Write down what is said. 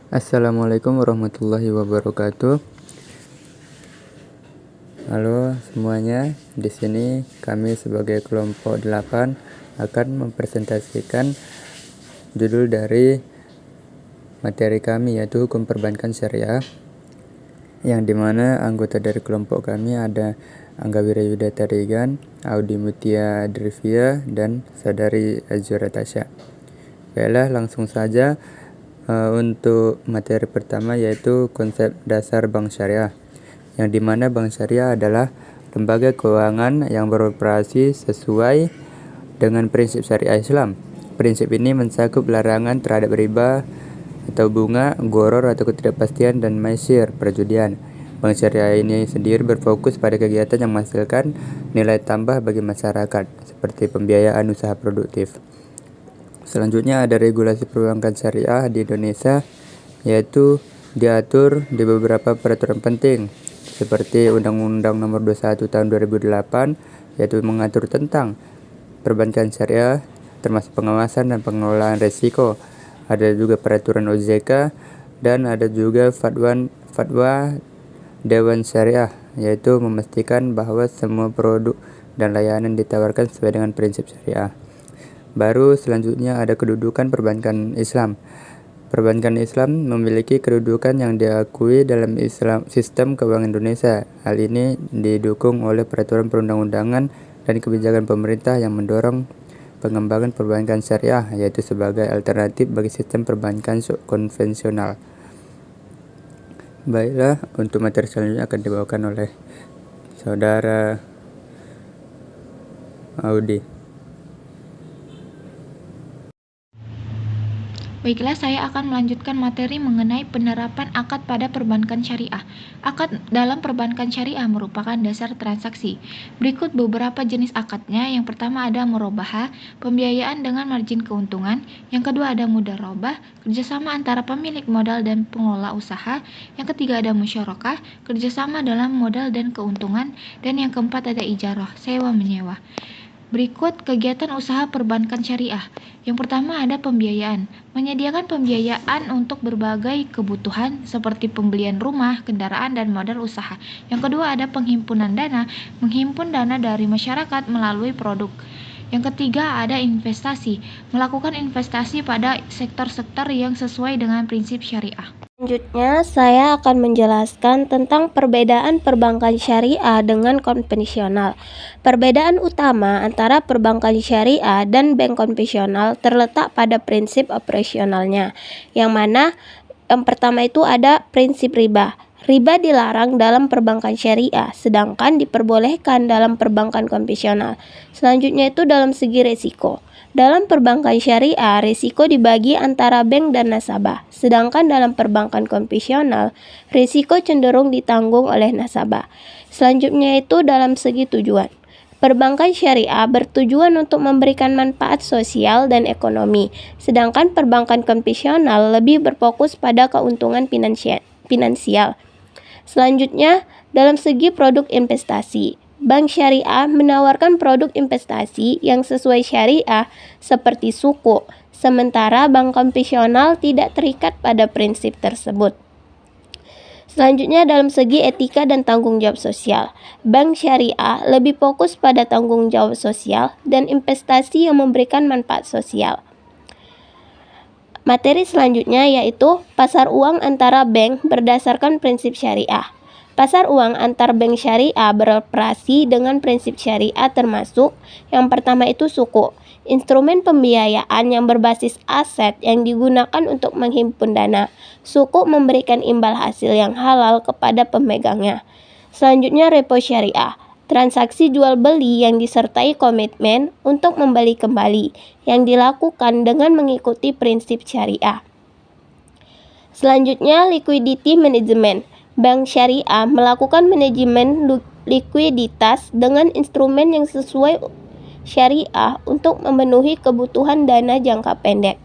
Assalamualaikum warahmatullahi wabarakatuh. Halo semuanya, di sini kami sebagai kelompok 8 akan mempresentasikan judul dari materi kami, yaitu Hukum Perbankan Syariah, yang dimana anggota dari kelompok kami ada Angga Wirayuda Tarigan, Audi Mutia Drivia, dan Saudari Azura Tasya. Baiklah, langsung saja untuk materi pertama, yaitu konsep dasar bank syariah, yang dimana bank syariah adalah lembaga keuangan yang beroperasi sesuai dengan prinsip syariah Islam. Prinsip ini mencakup larangan terhadap riba atau bunga, gharar atau ketidakpastian, dan maisir, perjudian. Bank syariah ini sendiri berfokus pada kegiatan yang menghasilkan nilai tambah bagi masyarakat, seperti pembiayaan usaha produktif. Selanjutnya ada regulasi perbankan syariah di Indonesia, yaitu diatur di beberapa peraturan penting, seperti Undang-Undang Nomor 21 Tahun 2008, yaitu mengatur tentang perbankan syariah, termasuk pengawasan dan pengelolaan risiko. Ada juga peraturan OJK, dan ada juga fatwa Dewan Syariah, yaitu memastikan bahwa semua produk dan layanan ditawarkan sesuai dengan prinsip syariah. Baru selanjutnya ada kedudukan perbankan Islam. Perbankan Islam memiliki kedudukan yang diakui dalam sistem keuangan Indonesia. Hal ini didukung oleh peraturan perundang-undangan dan kebijakan pemerintah yang mendorong pengembangan perbankan syariah, yaitu sebagai alternatif bagi sistem perbankan konvensional. Baiklah, untuk materi selanjutnya akan dibawakan oleh Saudara Audi. Baiklah, saya akan melanjutkan materi mengenai penerapan akad pada perbankan syariah. Akad dalam perbankan syariah merupakan dasar transaksi. Berikut beberapa jenis akadnya. Yang pertama ada murabahah, pembiayaan dengan margin keuntungan. Yang kedua ada mudharabah, kerjasama antara pemilik modal dan pengelola usaha. Yang ketiga ada musyarakah, kerjasama dalam modal dan keuntungan. Dan yang keempat ada ijarah, sewa-menyewa. Berikut kegiatan usaha perbankan syariah. Yang pertama ada pembiayaan. Menyediakan pembiayaan untuk berbagai kebutuhan seperti pembelian rumah, kendaraan, dan modal usaha. Yang kedua ada penghimpunan dana. Menghimpun dana dari masyarakat melalui produk. Yang ketiga ada investasi. Melakukan investasi pada sektor-sektor yang sesuai dengan prinsip syariah. Selanjutnya, saya akan menjelaskan tentang perbedaan perbankan syariah dengan konvensional. Perbedaan utama antara perbankan syariah dan bank konvensional terletak pada prinsip operasionalnya, yang mana yang pertama itu ada prinsip riba. Riba dilarang dalam perbankan syariah, sedangkan diperbolehkan dalam perbankan konvensional. Selanjutnya itu dalam segi resiko. Dalam perbankan syariah, risiko dibagi antara bank dan nasabah, sedangkan dalam perbankan konvensional, risiko cenderung ditanggung oleh nasabah. Selanjutnya itu dalam segi tujuan. Perbankan syariah bertujuan untuk memberikan manfaat sosial dan ekonomi, sedangkan perbankan konvensional lebih berfokus pada keuntungan finansial. Selanjutnya, dalam segi produk investasi. Bank syariah menawarkan produk investasi yang sesuai syariah seperti suku, sementara bank konvensional tidak terikat pada prinsip tersebut. Selanjutnya dalam segi etika dan tanggung jawab sosial. Bank syariah lebih fokus pada tanggung jawab sosial dan investasi yang memberikan manfaat sosial. Materi selanjutnya yaitu pasar uang antara bank berdasarkan prinsip syariah. Pasar uang antar bank syariah beroperasi dengan prinsip syariah termasuk yang pertama itu suku, instrumen pembiayaan yang berbasis aset yang digunakan untuk menghimpun dana. Suku memberikan imbal hasil yang halal kepada pemegangnya. Selanjutnya repo syariah, transaksi jual beli yang disertai komitmen untuk membeli kembali yang dilakukan dengan mengikuti prinsip syariah. Selanjutnya liquidity management. Bank syariah melakukan manajemen likuiditas dengan instrumen yang sesuai syariah untuk memenuhi kebutuhan dana jangka pendek.